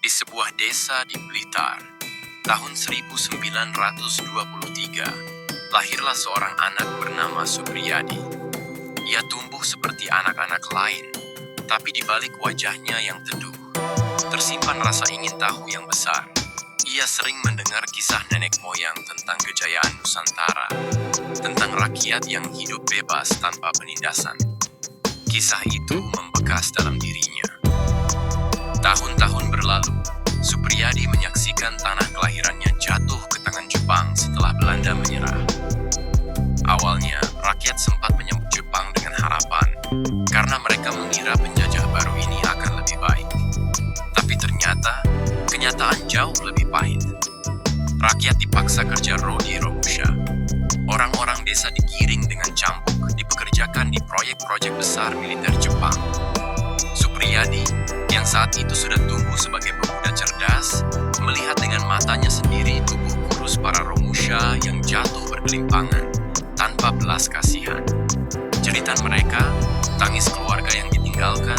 Di sebuah desa di Blitar, tahun 1923, lahirlah seorang anak bernama Supriyadi. Ia tumbuh seperti anak-anak lain, tapi di balik wajahnya yang teduh, tersimpan rasa ingin tahu yang besar. Ia sering mendengar kisah nenek moyang tentang kejayaan Nusantara, tentang rakyat yang hidup bebas tanpa penindasan. Kisah itu membekas dalam dirinya. Tahun-tahun berlalu, Supriyadi menyaksikan tanah kelahirannya jatuh ke tangan Jepang setelah Belanda menyerah. Awalnya, rakyat sempat menyambut Jepang dengan harapan, karena mereka mengira penjajah baru ini akan lebih baik. Tapi ternyata, kenyataan jauh lebih pahit. Rakyat dipaksa kerja di Romusha. Orang-orang desa digiring dengan cambuk, dipekerjakan di proyek-proyek besar militer Jepang. Supriyadi, yang saat itu sudah tumbuh sebagai pemuda cerdas, melihat dengan matanya sendiri tubuh kurus para Romusha yang jatuh bergelimpangan, tanpa belas kasihan. Jeritan mereka, tangis keluarga yang ditinggalkan,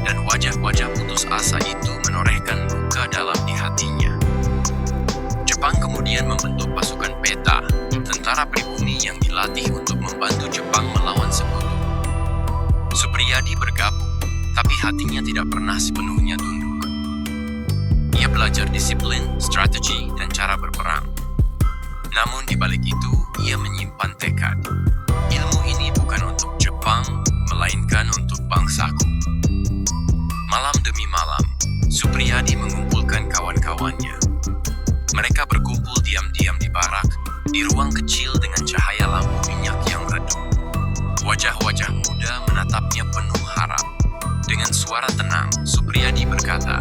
dan wajah-wajah putus asa itu menorehkan luka dalam di hatinya. Jepang kemudian membentuk pasukan peta, tentara pribumi yang dilatih untuk membantu Jepang melawan sekutu. Supriyadi bergabung, tapi hatinya tidak pernah sepenuhnya tunduk. Ia belajar disiplin, strategi, dan cara berperang. Namun di balik itu, ia menyimpan tekad. Ilmu ini bukan untuk Jepang, melainkan untuk bangsaku. Malam demi malam, Supriyadi mengumpulkan kawan-kawannya. Mereka berkumpul diam-diam di barak, di ruang kecil dengan cahaya lampu minyak yang redup. Wajah-wajah muda menatapnya penuh harap. Dengan suara tenang, Supriyadi berkata,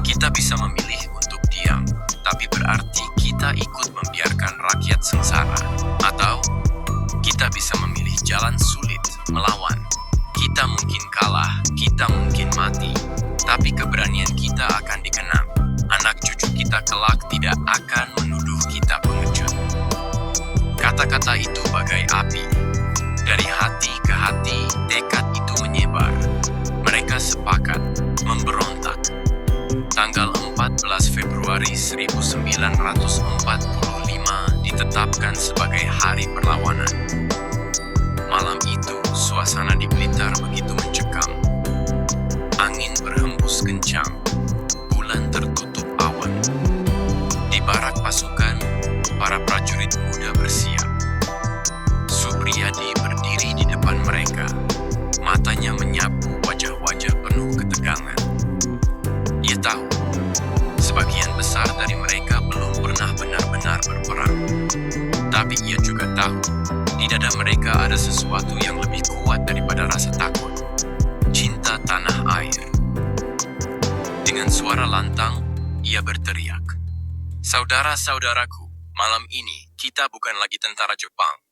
"Kita bisa memilih untuk diam, tapi berarti kita ikut membiarkan rakyat sengsara. Atau, kita bisa memilih jalan sulit, melawan. Kita mungkin kalah, kita mungkin mati, tapi keberanian kita akan dikenang. Anak cucu kita kelak tidak akan menuduh kita pengecut." Kata-kata itu bagai api. Dari hati ke hati, tekad itu menyebar. Mereka sepakat memberontak. Tanggal 14 Februari 1945 ditetapkan sebagai hari perlawanan. Malam itu, suasana di Blitar begitu mencekam. Angin berhembus kencang, bulan tertutup awan. Di barak pasukan, para prajurit muda bersiap. Supriyadi berdiri di depan mereka. Matanya menyapu wajah-wajah penuh ketegangan. Ia tahu, sebagian besar dari mereka belum pernah benar-benar berperang. Tapi ia juga tahu, di dada mereka ada sesuatu yang lebih kuat daripada rasa takut. Cinta tanah air. Dengan suara lantang, ia berteriak, "Saudara-saudaraku, malam ini kita bukan lagi tentara Jepang.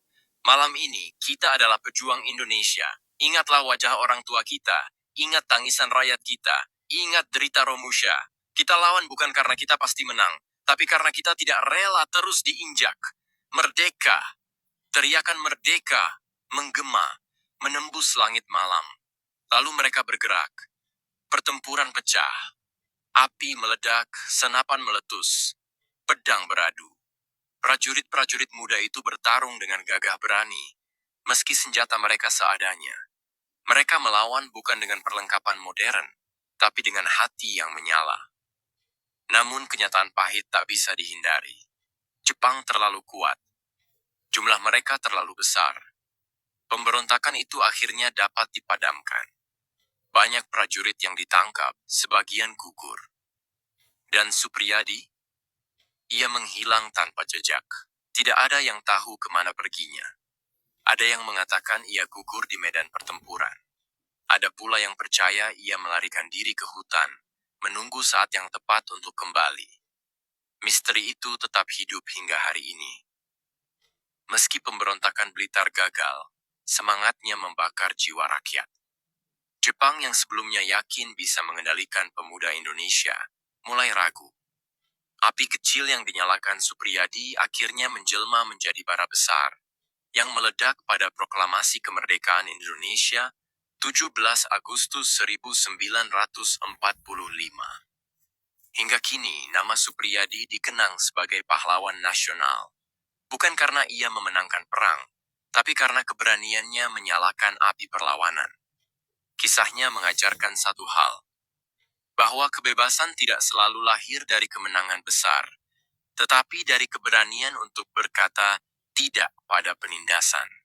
Malam ini kita adalah pejuang Indonesia. Ingatlah wajah orang tua kita, ingat tangisan rakyat kita, ingat derita Romusha. Kita lawan bukan karena kita pasti menang, tapi karena kita tidak rela terus diinjak. Merdeka!" Teriakan merdeka menggema, menembus langit malam. Lalu mereka bergerak. Pertempuran pecah. Api meledak, senapan meletus. Pedang beradu. Prajurit-prajurit muda itu bertarung dengan gagah berani, meski senjata mereka seadanya. Mereka melawan bukan dengan perlengkapan modern, tapi dengan hati yang menyala. Namun kenyataan pahit tak bisa dihindari. Jepang terlalu kuat. Jumlah mereka terlalu besar. Pemberontakan itu akhirnya dapat dipadamkan. Banyak prajurit yang ditangkap, sebagian gugur. Dan Supriyadi? Ia menghilang tanpa jejak. Tidak ada yang tahu kemana perginya. Ada yang mengatakan ia gugur di medan pertempuran. Ada pula yang percaya ia melarikan diri ke hutan, menunggu saat yang tepat untuk kembali. Misteri itu tetap hidup hingga hari ini. Meski pemberontakan Blitar gagal, semangatnya membakar jiwa rakyat. Jepang yang sebelumnya yakin bisa mengendalikan pemuda Indonesia, mulai ragu. Api kecil yang dinyalakan Supriyadi akhirnya menjelma menjadi bara besar, yang meledak pada proklamasi kemerdekaan Indonesia 17 Agustus 1945. Hingga kini, nama Supriyadi dikenang sebagai pahlawan nasional. Bukan karena ia memenangkan perang, tapi karena keberaniannya menyalakan api perlawanan. Kisahnya mengajarkan satu hal, bahwa kebebasan tidak selalu lahir dari kemenangan besar, tetapi dari keberanian untuk berkata tidak pada penindasan.